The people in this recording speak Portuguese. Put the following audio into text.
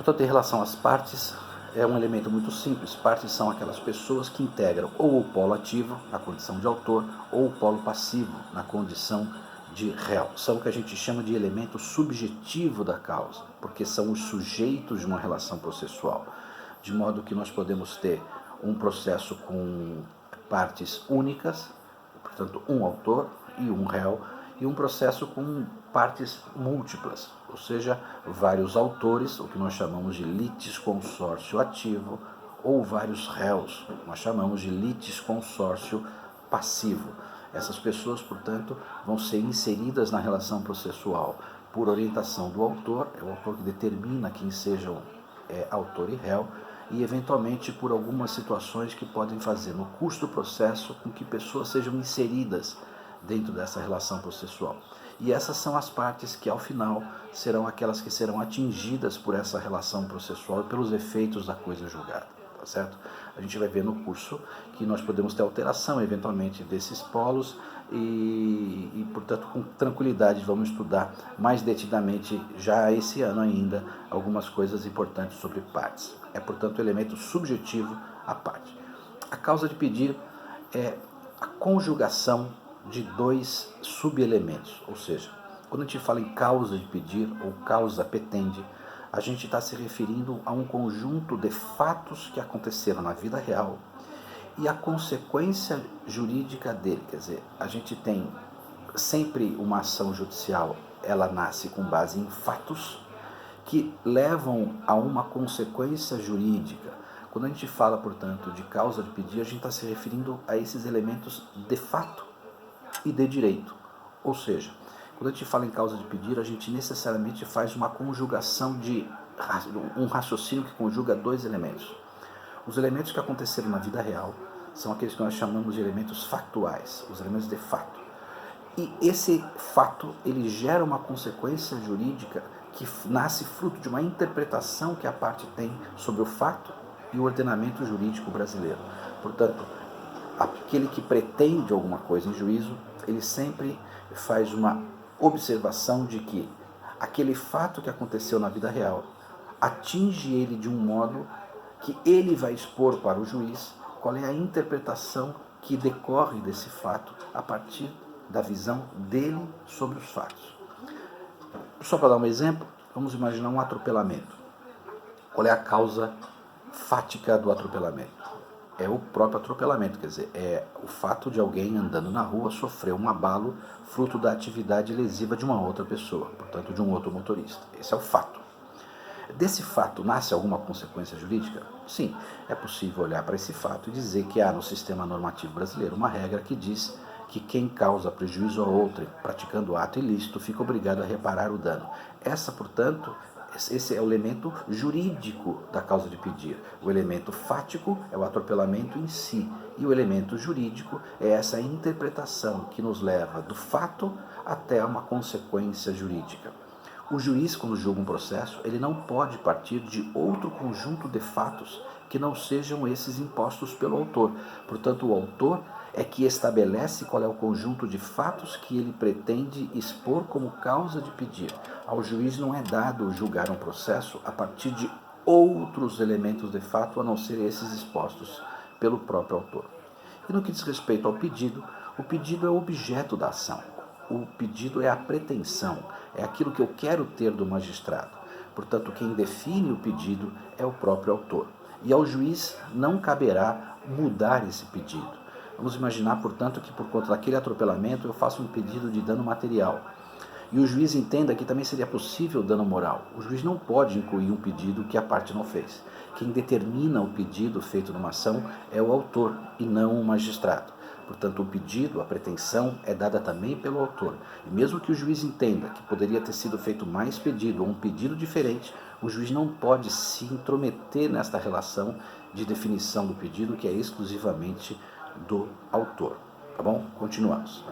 Portanto, em relação às partes, é um elemento muito simples. Partes são aquelas pessoas que integram ou o polo ativo, na condição de autor, ou o polo passivo, na condição de réu. São o que a gente chama de elemento subjetivo da causa, porque são os sujeitos de uma relação processual. De modo que nós podemos ter um processo com partes únicas, portanto, um autor e um réu, e um processo com partes múltiplas, ou seja, vários autores, o que nós chamamos de litisconsórcio ativo, ou vários réus, nós chamamos de litisconsórcio passivo. Essas pessoas, portanto, vão ser inseridas na relação processual por orientação do autor, é o autor que determina quem sejam autor e réu, e eventualmente por algumas situações que podem fazer no curso do processo com que pessoas sejam inseridas dentro dessa relação processual. E essas são as partes que, ao final, serão aquelas que serão atingidas por essa relação processual e pelos efeitos da coisa julgada, tá certo? A gente vai ver no curso que nós podemos ter alteração, eventualmente, desses polos e portanto, com tranquilidade, vamos estudar mais detidamente, já esse ano ainda, algumas coisas importantes sobre partes. É, portanto, o elemento subjetivo à parte. A causa de pedir é a conjugação de dois subelementos, ou seja, quando a gente fala em causa de pedir ou causa petende, a gente está se referindo a um conjunto de fatos que aconteceram na vida real e a consequência jurídica dele. Quer dizer, a gente tem sempre uma ação judicial, ela nasce com base em fatos que levam a uma consequência jurídica. Quando a gente fala, portanto, de causa de pedir, a gente está se referindo a esses elementos de fato e de direito. Ou seja, quando a gente fala em causa de pedir, a gente necessariamente faz uma conjugação de um raciocínio que conjuga dois elementos. Os elementos que aconteceram na vida real são aqueles que nós chamamos de elementos factuais, os elementos de fato. E esse fato, ele gera uma consequência jurídica que nasce fruto de uma interpretação que a parte tem sobre o fato e o ordenamento jurídico brasileiro. Portanto, aquele que pretende alguma coisa em juízo, ele sempre faz uma observação de que aquele fato que aconteceu na vida real atinge ele de um modo que ele vai expor para o juiz qual é a interpretação que decorre desse fato a partir da visão dele sobre os fatos. Só para dar um exemplo, vamos imaginar um atropelamento. Qual é a causa fática do atropelamento? É o próprio atropelamento, quer dizer, é o fato de alguém andando na rua sofrer um abalo fruto da atividade lesiva de uma outra pessoa, portanto de um outro motorista. Esse é o fato. Desse fato nasce alguma consequência jurídica? Sim, é possível olhar para esse fato e dizer que há no sistema normativo brasileiro uma regra que diz que quem causa prejuízo a outrem praticando ato ilícito fica obrigado a reparar o dano. Esse é o elemento jurídico da causa de pedir. O elemento fático é o atropelamento em si, e o elemento jurídico é essa interpretação que nos leva do fato até uma consequência jurídica. O juiz, quando julga um processo, ele não pode partir de outro conjunto de fatos que não sejam esses impostos pelo autor. Portanto, o autor é que estabelece qual é o conjunto de fatos que ele pretende expor como causa de pedir. Ao juiz não é dado julgar um processo a partir de outros elementos de fato a não ser esses expostos pelo próprio autor. E no que diz respeito ao pedido, o pedido é o objeto da ação. O pedido é a pretensão, é aquilo que eu quero ter do magistrado. Portanto, quem define o pedido é o próprio autor. E ao juiz não caberá mudar esse pedido. Vamos imaginar, portanto, que por conta daquele atropelamento eu faço um pedido de dano material. E o juiz entenda que também seria possível dano moral. O juiz não pode incluir um pedido que a parte não fez. Quem determina o pedido feito numa ação é o autor e não o magistrado. Portanto, o pedido, a pretensão, é dada também pelo autor. E mesmo que o juiz entenda que poderia ter sido feito mais pedido ou um pedido diferente, o juiz não pode se intrometer nesta relação de definição do pedido, que é exclusivamente do autor. Tá bom? Continuamos.